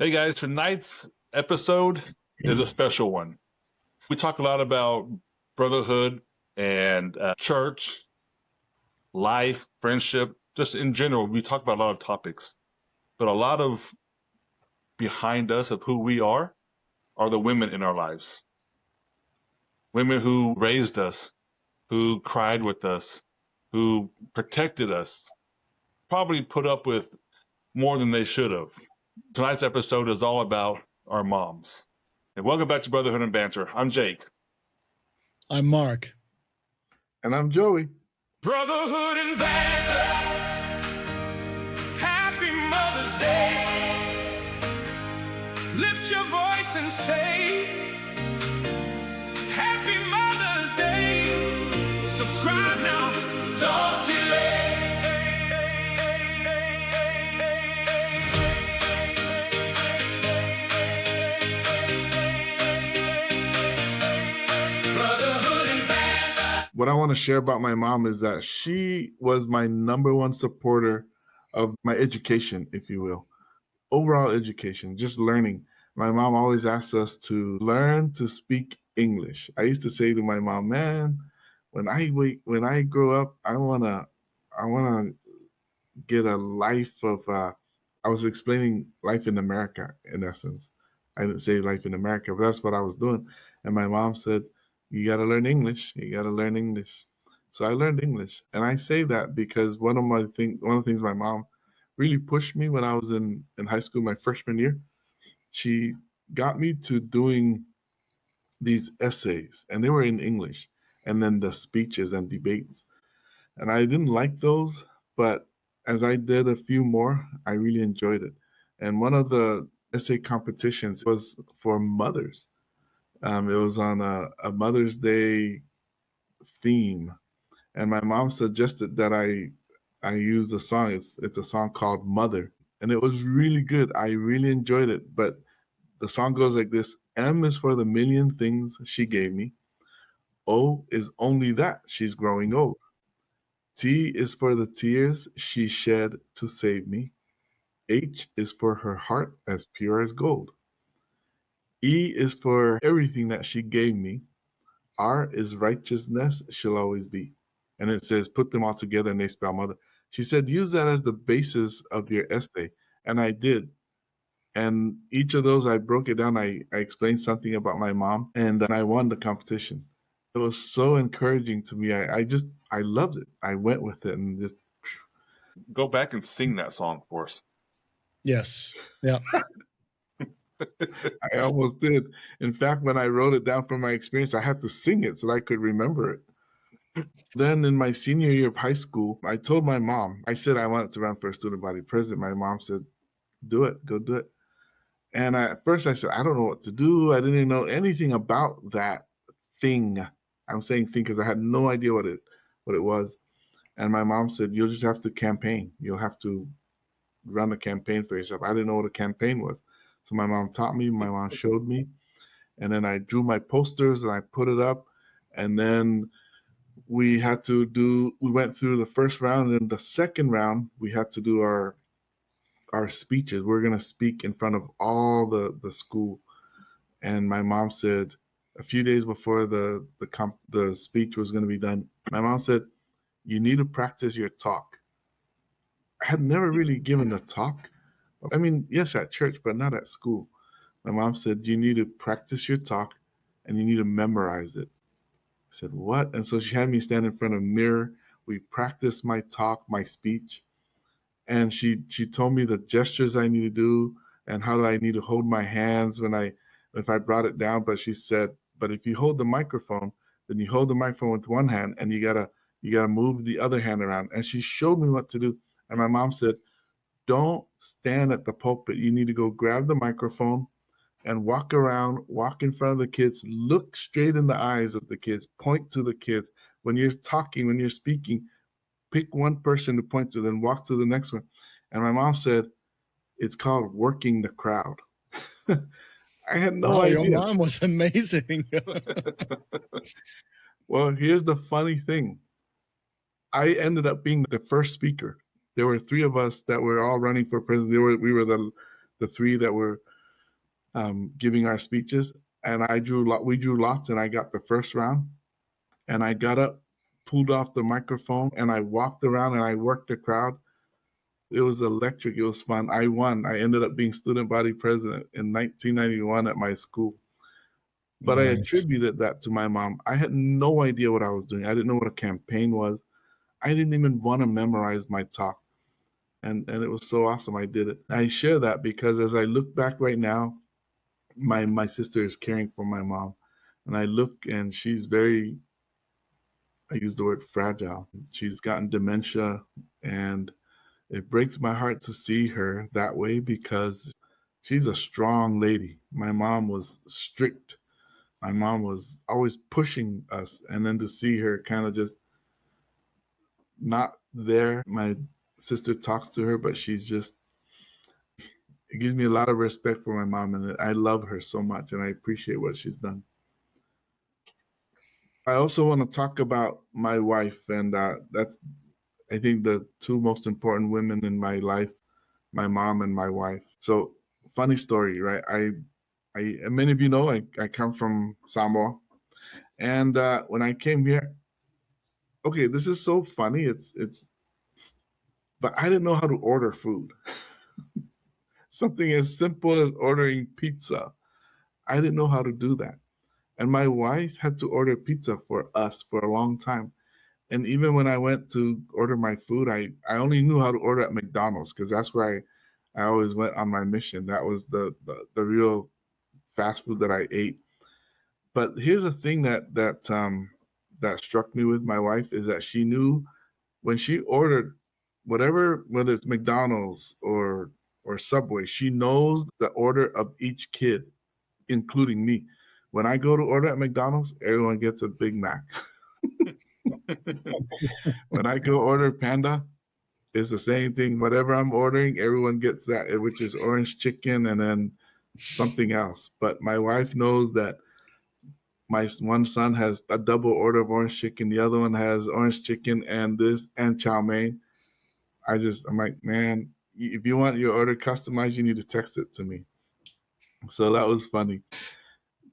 Hey guys, tonight's episode is a special one. We talk a lot about brotherhood and church, life, friendship, just in general. We talk about a lot of topics, but a lot of behind us of who we are the women in our lives. Women who raised us, who cried with us, who protected us, probably put up with more than they should have. Tonight's episode is all about our moms. And welcome back to Brotherhood and Banter. I'm Jake. I'm Mark. And I'm Joey. Brotherhood and Banter. Happy Mother's Day. Lift your voice and say, Happy Mother's Day. Subscribe now, don't delay. Brotherhood and Banter. What I want to share about my mom is that she was my number one supporter of my education, if you will. Overall education, just learning. My mom always asked us to learn to speak English. I used to say to my mom, man, when I grow up, I wanna get a life of I was explaining life in America in essence. I didn't say life in America, but that's what I was doing. And my mom said, you got to learn English. You got to learn English. So I learned English. And I say that because one of the things my mom really pushed me when I was in high school, my freshman year, she got me to doing these essays, and they were in English, and then the speeches and debates. And I didn't like those, but as I did a few more, I really enjoyed it. And one of the essay competitions was for mothers. It was on a Mother's Day theme, and my mom suggested that I use a song. It's a song called Mother, and it was really good. I really enjoyed it. But the song goes like this: M is for the million things she gave me. O is only that she's growing old. T is for the tears she shed to save me. H is for her heart as pure as gold. E is for everything that she gave me. R is righteousness she'll always be. And it says, put them all together and they spell mother. She said, use that as the basis of your essay. And I did. And each of those, I broke it down. I explained something about my mom, and I won the competition. It was so encouraging to me. I loved it. I went with it and just. Go back and sing that song for us. Yes. Yeah. I almost did. In fact, when I wrote it down from my experience, I had to sing it so that I could remember it. Then in my senior year of high school, I told my mom, I said I wanted to run for student body president. My mom said, do it, go do it. And at first I said, I don't know what to do. I didn't know anything about that thing. I'm saying thing because I had no idea what it was. And my mom said, you'll just have to campaign. You'll have to run a campaign for yourself. I didn't know what a campaign was. So my mom taught me, my mom showed me. And then I drew my posters and I put it up. And then we went through the first round. And then the second round, we had to do our speeches. We're going to speak in front of all the school. And my mom said, a few days before the speech was going to be done, my mom said, you need to practice your talk. I had never really given a talk. I mean, yes, at church, but not at school. My mom said, you need to practice your talk and you need to memorize it. I said, what? And so she had me stand in front of a mirror. We practiced my talk, my speech. And she told me the gestures I need to do and how do I need to hold my hands if I brought it down. But she said, but if you hold the microphone, then you hold the microphone with one hand and you gotta move the other hand around. And she showed me what to do. And my mom said, don't stand at the pulpit. You need to go grab the microphone and walk around, walk in front of the kids, look straight in the eyes of the kids, point to the kids. When you're talking, when you're speaking, pick one person to point to, then walk to the next one. And my mom said, it's called working the crowd. I had no idea. Your mom was amazing. Well, here's the funny thing. I ended up being the first speaker. There were three of us that were all running for president. We were the three that were giving our speeches, and we drew lots, and I got the first round, and I got up, pulled off the microphone, and I walked around and I worked the crowd. It was electric. It was fun. I won. I ended up being student body president in 1991 at my school. But I Nice. attributed that to my mom. I had no idea what I was doing. I didn't know what a campaign was. I didn't even want to memorize my talk. And it was so awesome I did it. I share that because as I look back right now, my sister is caring for my mom. And I look and she's very, I use the word fragile. She's gotten dementia, and it breaks my heart to see her that way because she's a strong lady. My mom was strict. My mom was always pushing us, and then to see her kind of just not there. My sister talks to her, but she's just, it gives me a lot of respect for my mom, and I love her so much, and I appreciate what she's done. I also want to talk about my wife, and that's, I think, the two most important women in my life, my mom and my wife. So, funny story, right? Many of you know, I come from Samoa, and when I came here, okay, this is so funny. But I didn't know how to order food. Something as simple as ordering pizza. I didn't know how to do that. And my wife had to order pizza for us for a long time. And even when I went to order my food, I only knew how to order at McDonald's because that's where I always went on my mission. That was the real fast food that I ate. But here's the thing that struck me with my wife is that she knew when she ordered whatever, whether it's McDonald's or Subway, she knows the order of each kid, including me. When I go to order at McDonald's, everyone gets a Big Mac. When I go order Panda, it's the same thing. Whatever I'm ordering, everyone gets that, which is orange chicken and then something else. But my wife knows that my one son has a double order of orange chicken, the other one has orange chicken and this and chow mein. I'm like, man, if you want your order customized, you need to text it to me. So that was funny.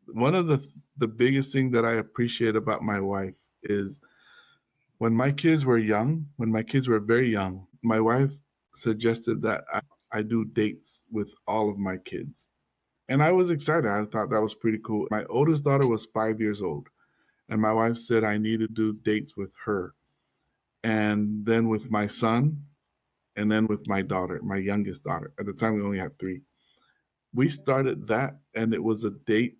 One of the biggest thing that I appreciate about my wife is when my kids were very young, my wife suggested that I do dates with all of my kids. And I was excited. I thought that was pretty cool. My oldest daughter was 5 years old, and my wife said I need to do dates with her. And then with my son, and then with my daughter, my youngest daughter. At the time, we only had 3. We started that, and it was a date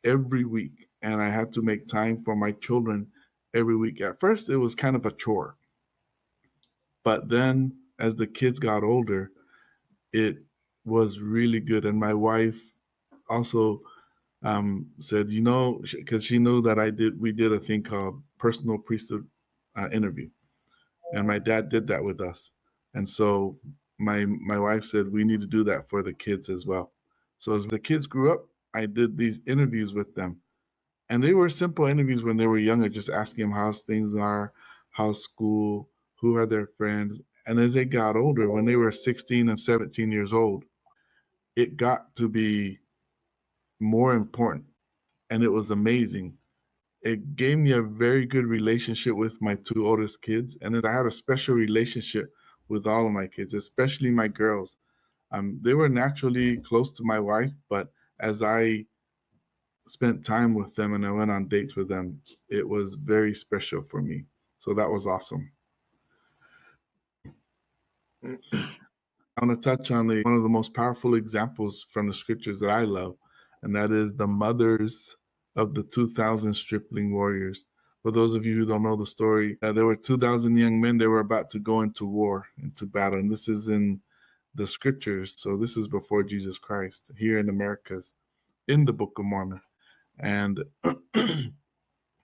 every week, and I had to make time for my children every week. At first, it was kind of a chore, but then as the kids got older, it was really good. And my wife also said, because she knew that we did a thing called personal priesthood interview, and my dad did that with us. And so my wife said we need to do that for the kids as well. So as the kids grew up, I did these interviews with them. And they were simple interviews when they were younger, just asking them how things are, how's school, who are their friends. And as they got older, when they were 16 and 17 years old, it got to be more important. And it was amazing. It gave me a very good relationship with my 2 oldest kids. And then I had a special relationship with all of my kids, especially my girls. They were naturally close to my wife, but as I spent time with them and I went on dates with them, it was very special for me. So that was awesome. I want to touch on one of the most powerful examples from the scriptures that I love, and that is the mothers of the 2,000 stripling warriors. For those of you who don't know the story, there were 2,000 young men. They were about to go into war, into battle, and this is in the scriptures. So this is before Jesus Christ, here in Americas, in the Book of Mormon. And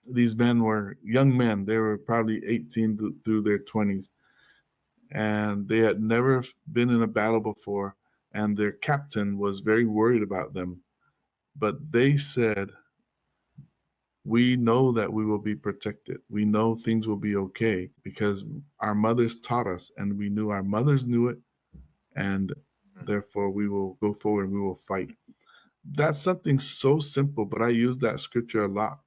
these men were young men. They were probably 18 through their 20s. And they had never been in a battle before. And their captain was very worried about them. But they said, we know that we will be protected. We know things will be okay because our mothers taught us, and we knew our mothers knew it, and Therefore, we will go forward, we will fight. That's something so simple, but I use that scripture a lot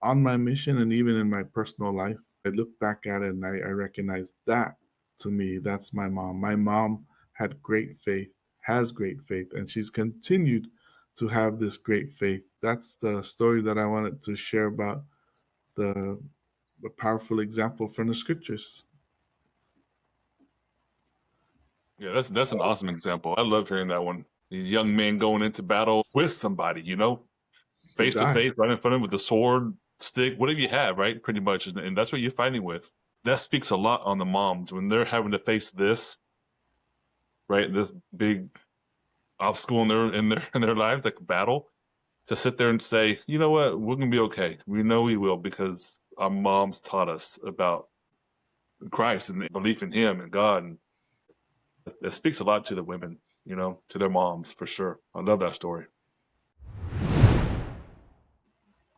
on my mission and even in my personal life. I look back at it and I recognize that, to me, that's my mom. My mom had great faith, has great faith, and she's continued to have this great faith. That's the story that I wanted to share about the powerful example from the scriptures. Yeah, that's an awesome example. I love hearing that one. These young men going into battle with somebody, face to face, right in front of them with the sword, stick, whatever you have, right? Pretty much, and that's what you're fighting with. That speaks a lot on the moms when they're having to face this, right? This big obstacle in their lives, like a battle. To sit there and say, you know what, we're gonna be okay. We know we will because our moms taught us about Christ and belief in Him and God, and it speaks a lot to the women, to their moms for sure. I love that story.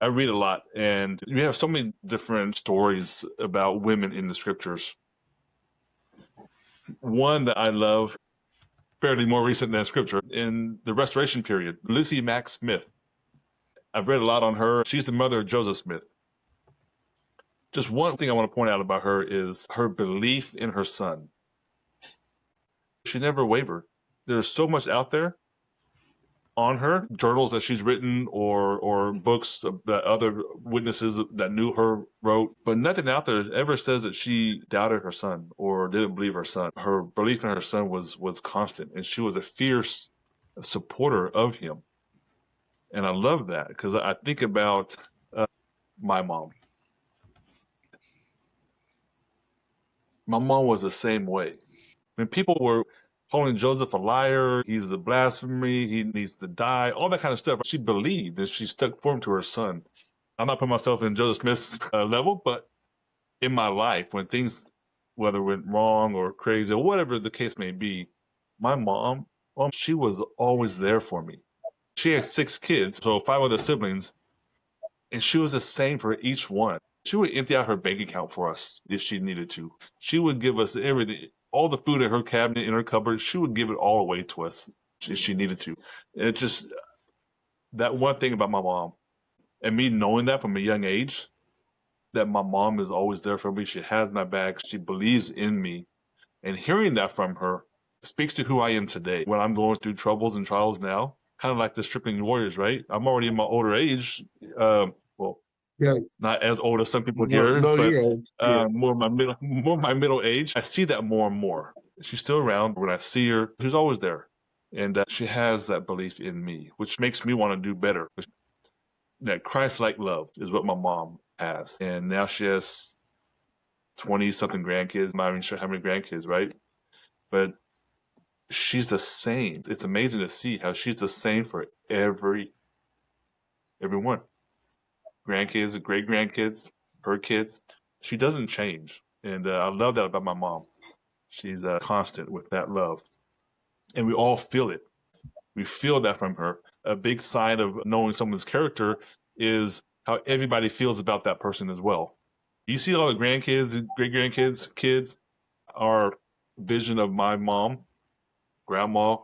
I read a lot, and we have so many different stories about women in the scriptures. One that I love, fairly more recent than scripture, in the Restoration period, Lucy Mack Smith. I've read a lot on her. She's the mother of Joseph Smith. Just one thing I want to point out about her is her belief in her son. She never wavered. There's so much out there on her, journals that she's written or books that other witnesses that knew her wrote, but nothing out there ever says that she doubted her son or didn't believe her son. Her belief in her son was constant, and she was a fierce supporter of him. And I love that because I think about my mom. My mom was the same way. When people were calling Joseph a liar, he's a blasphemy, he needs to die, all that kind of stuff, she believed and she stuck firm to her son. I'm not putting myself in Joseph Smith's level, but in my life, when things, whether went wrong or crazy or whatever the case may be, my mom, she was always there for me. She had 6 kids, so 5 other siblings, and she was the same for each one. She would empty out her bank account for us if she needed to. She would give us everything, all the food in her cabinet, in her cupboard. She would give it all away to us if she needed to. And it's just that one thing about my mom, and me knowing that from a young age, that my mom is always there for me. She has my back. She believes in me. And hearing that from her speaks to who I am today. When I'm going through troubles and trials now, kind of like the stripling warriors, right? I'm already in my older age. Yeah, not as old as some people here, no, but you're old. Yeah. more my middle age. I see that more and more. She's still around. When I see her, she's always there, and she has that belief in me, which makes me want to do better. That Christ-like love is what my mom has, and now she has 20-something grandkids. I'm not even sure how many grandkids, right? But she's the same. It's amazing to see how she's the same for everyone. Grandkids, great grandkids, her kids. She doesn't change. And I love that about my mom. She's constant with that love. And we all feel it. We feel that from her. A big sign of knowing someone's character is how everybody feels about that person as well. You see all the grandkids, great grandkids, kids, our vision of my mom, grandma,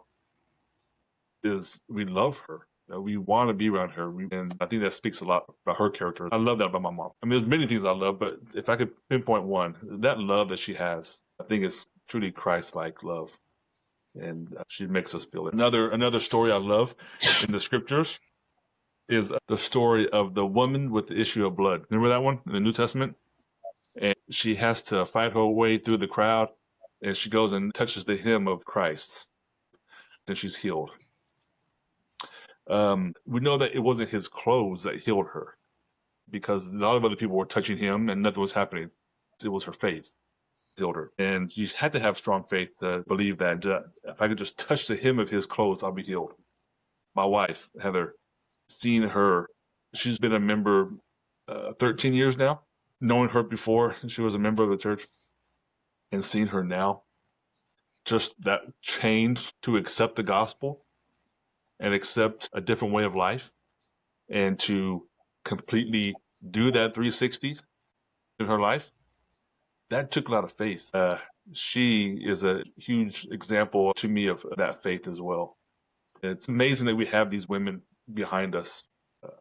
is we love her. We want to be around her, and I think that speaks a lot about her character. I love that about my mom. I mean, there's many things I love, but if I could pinpoint one, that love that she has, I think it's truly Christ-like love, and she makes us feel it. Another story I love in the scriptures is the story of the woman with the issue of blood. Remember that one in the New Testament? And she has to fight her way through the crowd, and she goes and touches the hem of Christ, and she's healed. We know that it wasn't his clothes that healed her, because a lot of other people were touching him and nothing was happening. It was her faith that healed her. And you had to have strong faith to believe that if I could just touch the hem of his clothes, I'll be healed. My wife, Heather, seeing her, she's been a member 13 years now, knowing her before she was a member of the church, and seeing her now, just that change to accept the gospel and accept a different way of life, and to completely do that 360 in her life, that took a lot of faith. she is a huge example to me of that faith as well. It's amazing that we have these women behind us.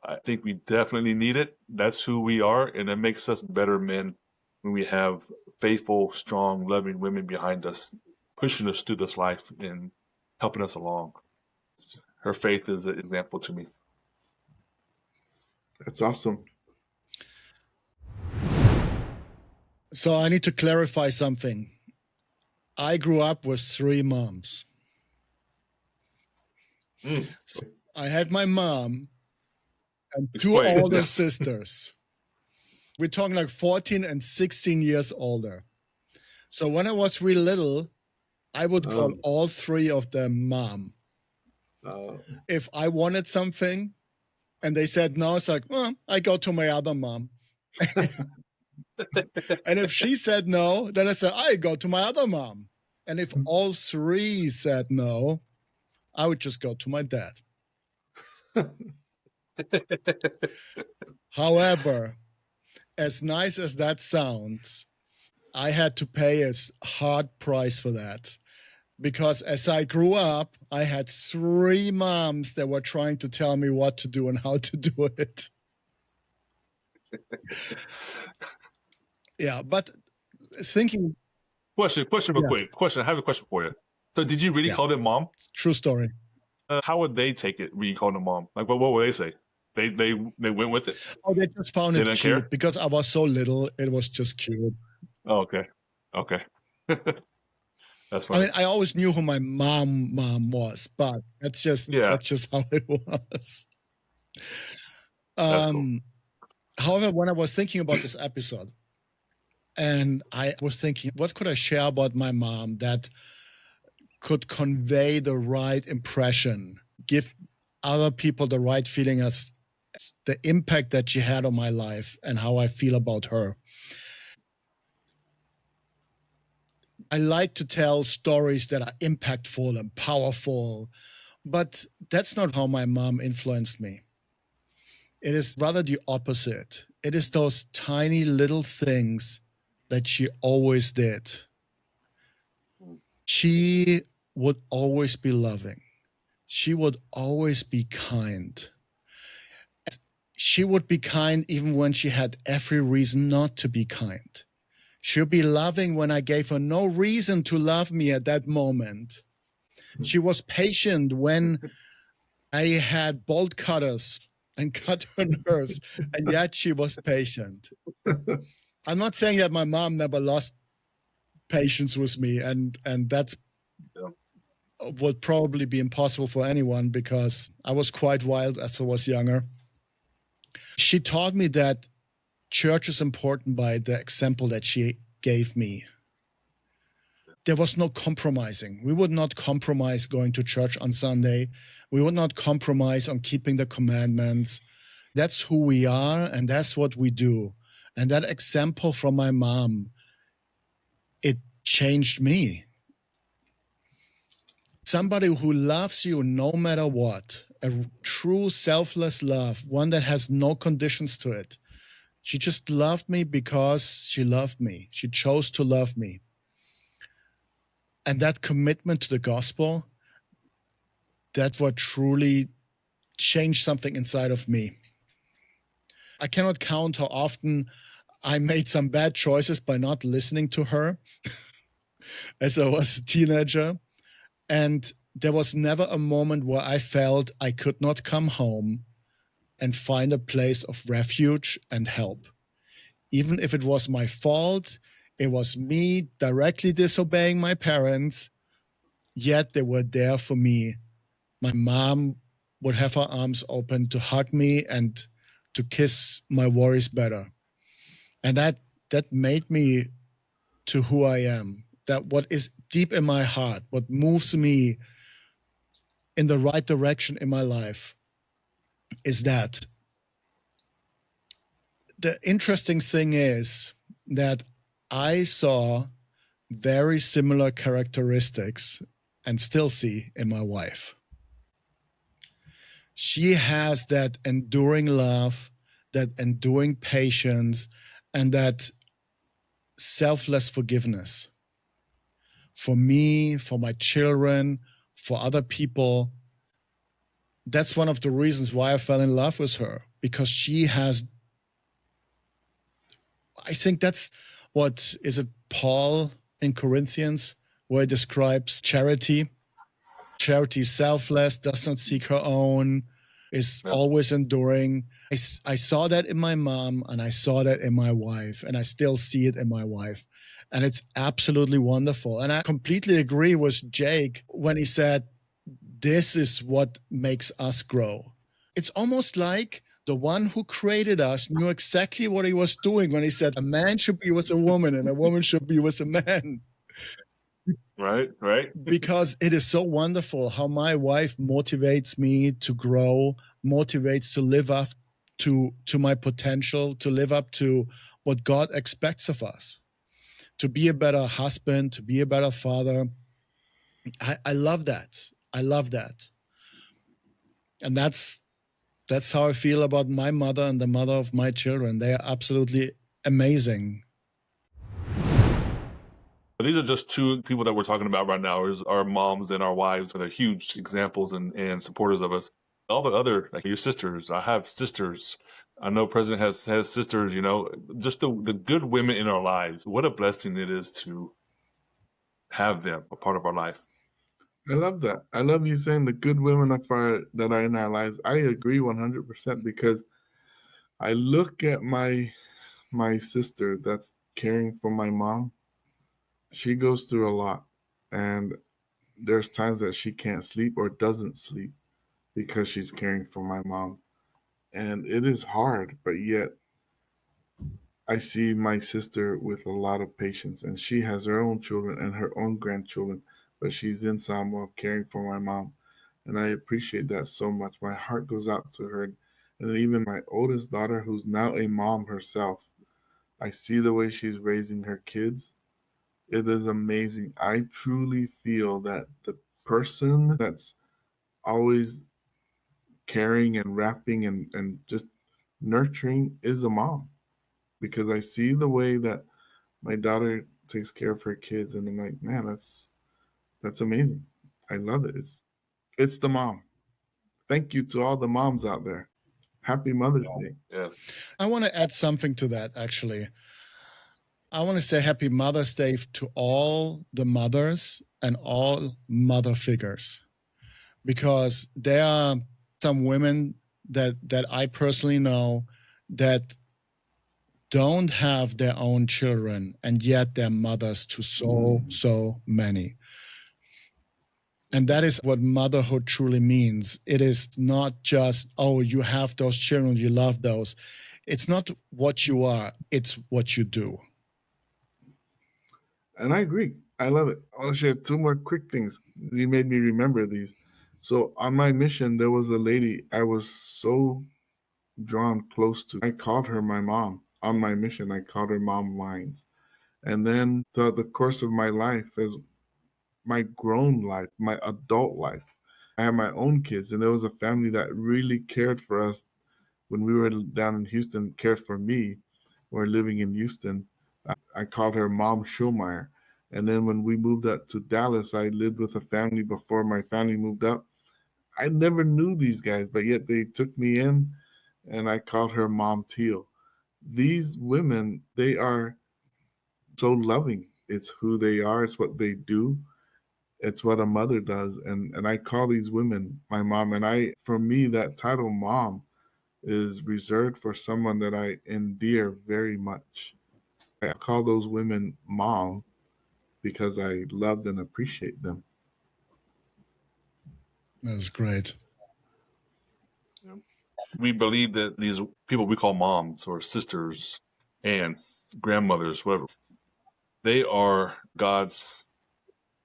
I think we definitely need it. That's who we are, and it makes us better men when we have faithful, strong, loving women behind us, pushing us through this life and helping us along. Her faith is an example to me. That's awesome. So I need to clarify something. I grew up with 3 moms. So I had my mom and 2 Explain. older sisters. We're talking like 14 and 16 years older. So when I was real little, I would call all 3 of them mom. If I wanted something and they said no, it's like, well, I go to my other mom. And if she said no, then I said, I go to my other mom. And if all 3 said no, I would just go to my dad. However, as nice as that sounds, I had to pay a hard price for that. Because as I grew up, I had 3 moms that were trying to tell me what to do and how to do it. Yeah, but thinking... Question real quick. Question, I have a question for you. So did you really call them mom? True story. How would they take it when you call them mom? Like, what would they say? They went with it? Oh, they just found They it didn't cute. care? Because I was so little, it was just cute. Oh, okay. That's I funny. mean, I always knew who my mom was, but that's just how it was. That's cool. However, when I was thinking about this episode, and I was thinking, what could I share about my mom that could convey the right impression, give other people the right feeling as the impact that she had on my life and how I feel about her. I like to tell stories that are impactful and powerful, but that's not how my mom influenced me. It is rather the opposite. It is those tiny little things that she always did. She would always be loving. She would always be kind. She would be kind even when she had every reason not to be kind. She'll be loving when I gave her no reason to love me at that moment. She was patient when I had bolt cutters and cut her nerves, and yet she was patient. I'm not saying that my mom never lost patience with me, and that's would probably be impossible for anyone because I was quite wild as I was younger. She taught me that church is important by the example that she gave me. There was no compromising. We would not compromise going to church on Sunday. We would not compromise on keeping the commandments. That's who we are, and that's what we do. And that example from my mom, it changed me. Somebody who loves you no matter what, a true selfless love, one that has no conditions to it. She just loved me because she loved me. She chose to love me. And that commitment to the gospel, that what truly changed something inside of me. I cannot count how often I made some bad choices by not listening to her as I was a teenager. And there was never a moment where I felt I could not come home and find a place of refuge and help. Even if it was my fault, it was me directly disobeying my parents, yet they were there for me. My mom would have her arms open to hug me and to kiss my worries better. And that made me to who I am. That what is deep in my heart, what moves me in the right direction in my life is that. The interesting thing is that I saw very similar characteristics and still see in my wife. She has that enduring love, that enduring patience, and that selfless forgiveness. for me, for my children, for other people. That's one of the reasons why I fell in love with her, because she has, I think that's what, is it Paul in Corinthians, where he describes charity? Charity is selfless, does not seek her own, is always enduring. I saw that in my mom, and I saw that in my wife, and I still see it in my wife. And it's absolutely wonderful. And I completely agree with Jake when he said, this is what makes us grow. It's almost like the one who created us knew exactly what he was doing when he said a man should be with a woman and a woman should be with a man. Right. Because it is so wonderful how my wife motivates me to grow, motivates to live up to my potential, to live up to what God expects of us, to be a better husband, to be a better father. I love that. I love that. And that's how I feel about my mother and the mother of my children. They are absolutely amazing. These are just two people that we're talking about right now, is our moms and our wives. They're huge examples and supporters of us. All the other, like your sisters, I have sisters. I know President has sisters, just the good women in our lives. What a blessing it is to have them a part of our life. I love that. I love you saying the good women that are in our lives. I agree 100% because I look at my sister that's caring for my mom. She goes through a lot, and there's times that she can't sleep or doesn't sleep because she's caring for my mom. And it is hard, but yet I see my sister with a lot of patience, and she has her own children and her own grandchildren, but she's in Samoa caring for my mom. And I appreciate that so much. My heart goes out to her. And even my oldest daughter, who's now a mom herself, I see the way she's raising her kids. It is amazing. I truly feel that the person that's always caring and wrapping and just nurturing is a mom, because I see the way that my daughter takes care of her kids, and I'm like, man, that's amazing. I love it. It's the mom. Thank you to all the moms out there. Happy Mother's Day. Yeah. I want to add something to that, actually. I want to say Happy Mother's Day to all the mothers and all mother figures, because there are some women that I personally know that don't have their own children, and yet they're mothers to so many. And that is what motherhood truly means. It is not just, oh, you have those children, you love those. It's not what you are, it's what you do. And I agree. I love it. I want to share two more quick things. You made me remember these. So on my mission, there was a lady I was so drawn close to. I called her my mom. On my mission, I called her Mom Wines. And then throughout the course of my life, as my grown life, my adult life, I had my own kids, and there was a family that really cared for us when we were down in Houston, cared for me. We're living in Houston. I called her Mom Schulmeyer. And then when we moved up to Dallas, I lived with a family before my family moved up. I never knew these guys, but yet they took me in, and I called her Mom Teal. These women, they are so loving. It's who they are. It's what they do. It's what a mother does. And I call these women my mom. And for me, that title mom is reserved for someone that I endear very much. I call those women mom because I love and appreciate them. That's great. We believe that these people we call moms or sisters, aunts, grandmothers, whatever, they are God's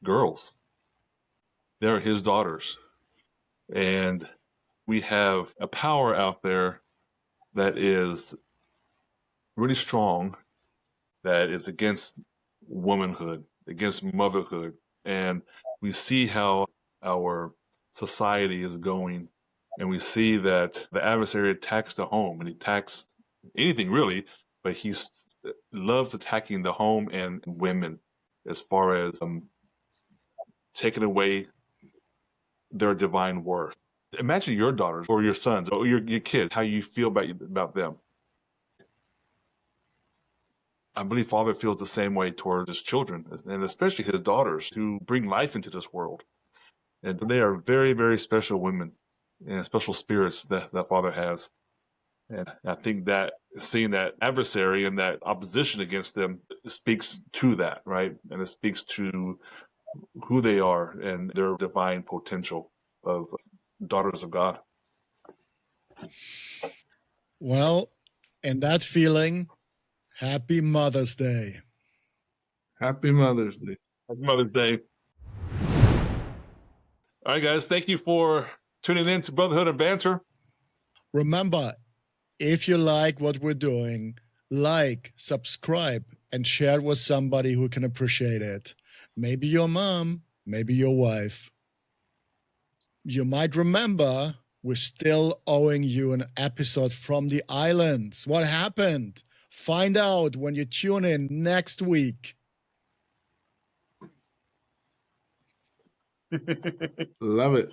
girls. They're his daughters. And we have a power out there that is really strong, that is against womanhood, against motherhood. And we see how our society is going, and we see that the adversary attacks the home, and he attacks anything really, but he loves attacking the home and women as far as taking away their divine worth. Imagine your daughters or your sons or your kids, how you feel about them. I believe Father feels the same way towards his children, and especially his daughters who bring life into this world. And they are very, very special women and special spirits that Father has. And I think that seeing that adversary and that opposition against them speaks to that, right? And it speaks to who they are and their divine potential of daughters of God. Well, and that feeling, happy Mother's Day. Happy Mother's Day. Happy Mother's Day. All right, guys, thank you for tuning in to Brotherhood and Banter. Remember, if you like what we're doing, like, subscribe, and share it with somebody who can appreciate it. Maybe your mom, maybe your wife. You might remember we're still owing you an episode from the islands. What happened? Find out when you tune in next week. Love it.